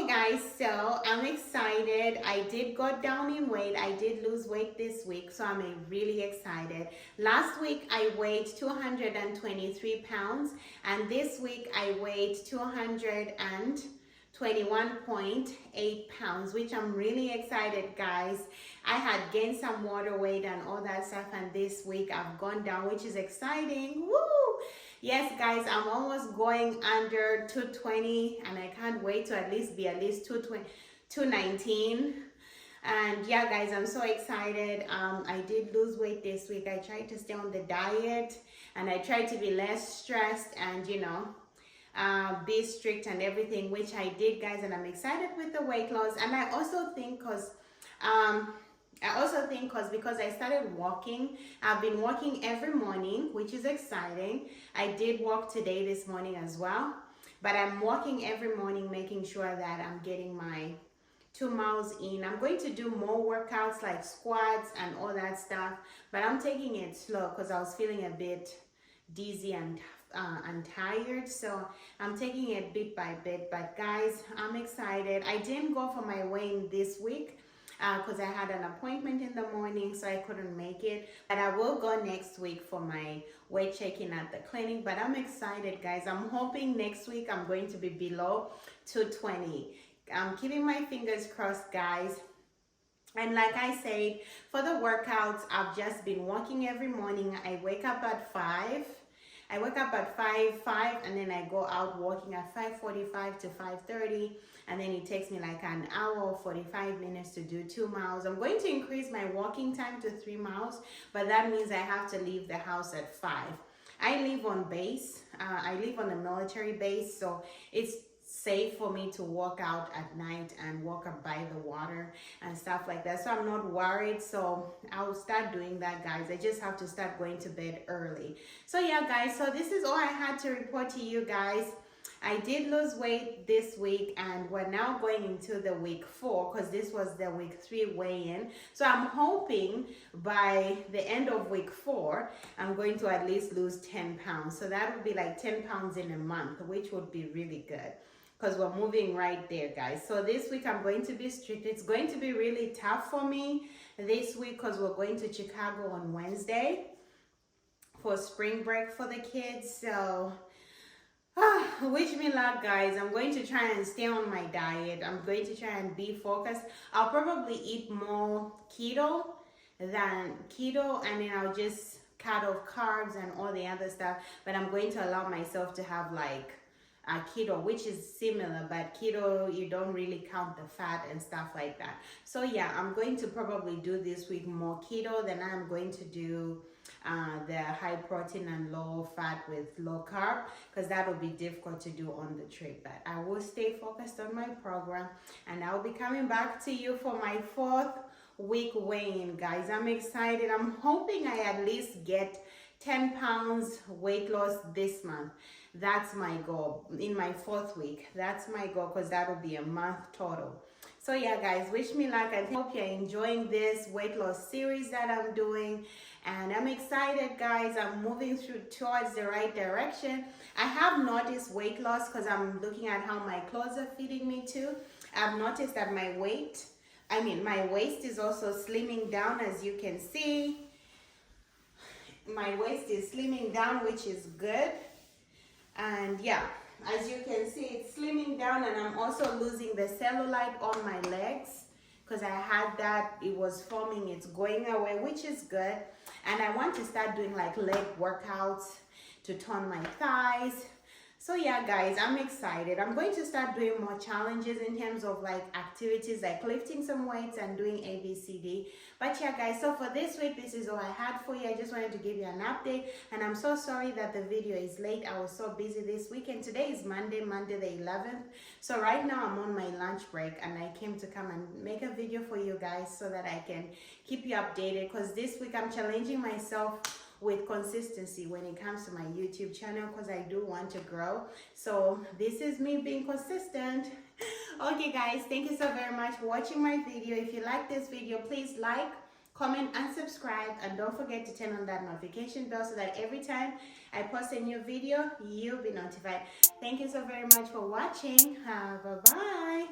Okay guys, so I'm excited. I did go down in weight. I did lose weight this week, so I'm really excited. Last week I weighed 223 pounds, and this week I weighed 221.8 pounds, which I'm really excited, guys. I had gained some water weight and all that stuff, and this week I've gone down, which is exciting. Woo! Yes, guys, I'm almost going under 220, and I can't wait to at least be at least 220, 219. And yeah, guys, I'm so excited. I did lose weight this week. I tried to stay on the diet, and I tried to be less stressed and, be strict and everything, which I did, guys, and I'm excited with the weight loss. And I also think because I started walking, I've been walking every morning, which is exciting. I did walk today, this morning as well, but I'm walking every morning, making sure that I'm getting my 2 miles in. I'm going to do more workouts like squats and all that stuff, but I'm taking it slow because I was feeling a bit dizzy and tired, so I'm taking it bit by bit. But guys, I'm excited. I didn't go for my weigh-in this week because I had an appointment in the morning, so I couldn't make it, but I will go next week for my weight checking at the clinic. But I'm excited, guys. I'm hoping next week I'm going to be below 220. I'm keeping my fingers crossed, guys. And like I said, for the workouts, I've just been walking every morning. I wake up at 5. I wake up at 5, and then I go out walking at 5:45 to 5:30, and then it takes me like an hour or 45 minutes to do 2 miles. I'm going to increase my walking time to 3 miles, but that means I have to leave the house at 5. I live on base. I live on a military base, so it's safe for me to walk out at night and walk up by the water and stuff like that, so I'm not worried. So I'll start doing that, guys. I just have to start going to bed early. So yeah, guys, so this is all I had to report to you guys. I did lose weight this week, and we're now going into the week 4 because this was the week 3 weigh-in. So I'm hoping by the end of week 4, I'm going to at least lose 10 pounds. So that would be like 10 pounds in a month, which would be really good, because we're moving right there, guys. So this week I'm going to be strict. It's going to be really tough for me this week because we're going to Chicago on Wednesday for spring break for the kids. So wish me luck, guys. I'm going to try and stay on my diet. I'm going to try and be focused. I'll probably eat more keto, and then I'll just cut off carbs and all the other stuff. But I'm going to allow myself to have like keto, which is similar, but keto, you don't really count the fat and stuff like that. So yeah, I'm going to probably do this week more keto than I'm going to do the high protein and low fat with low carb, because that will be difficult to do on the trip. But I will stay focused on my program, and I'll be coming back to you for my 4th week weigh-in, guys. I'm excited. I'm hoping I at least get 10 pounds weight loss this month. That's my goal in my 4th week. That's my goal, because that will be a month total. So yeah, guys, wish me luck, and hope you're enjoying this weight loss series that I'm doing. And I'm excited, guys. I'm moving towards the right direction. I have noticed weight loss because I'm looking at how my clothes are fitting me too. I've noticed that my waist is also slimming down, as you can see. My waist is slimming down, which is good. And yeah, as you can see, it's slimming down, and I'm also losing the cellulite on my legs because I had that. It was forming. It's going away, which is good. And I want to start doing like leg workouts to tone my thighs. So yeah, guys, I'm excited. I'm going to start doing more challenges in terms of like activities like lifting some weights and doing ABCD. But yeah, guys, so for this week, this is all I had for you. I just wanted to give you an update, and I'm so sorry that the video is late. I was so busy this weekend. Today is Monday the 11th. So right now I'm on my lunch break, and I came to come and make a video for you guys so that I can keep you updated, because this week I'm challenging myself with consistency when it comes to my YouTube channel, because I do want to grow. So this is me being consistent. Okay guys, thank you so very much for watching my video. If you like this video, please like, comment, and subscribe. And don't forget to turn on that notification bell so that every time I post a new video, you'll be notified. Thank you so very much for watching. Bye-bye.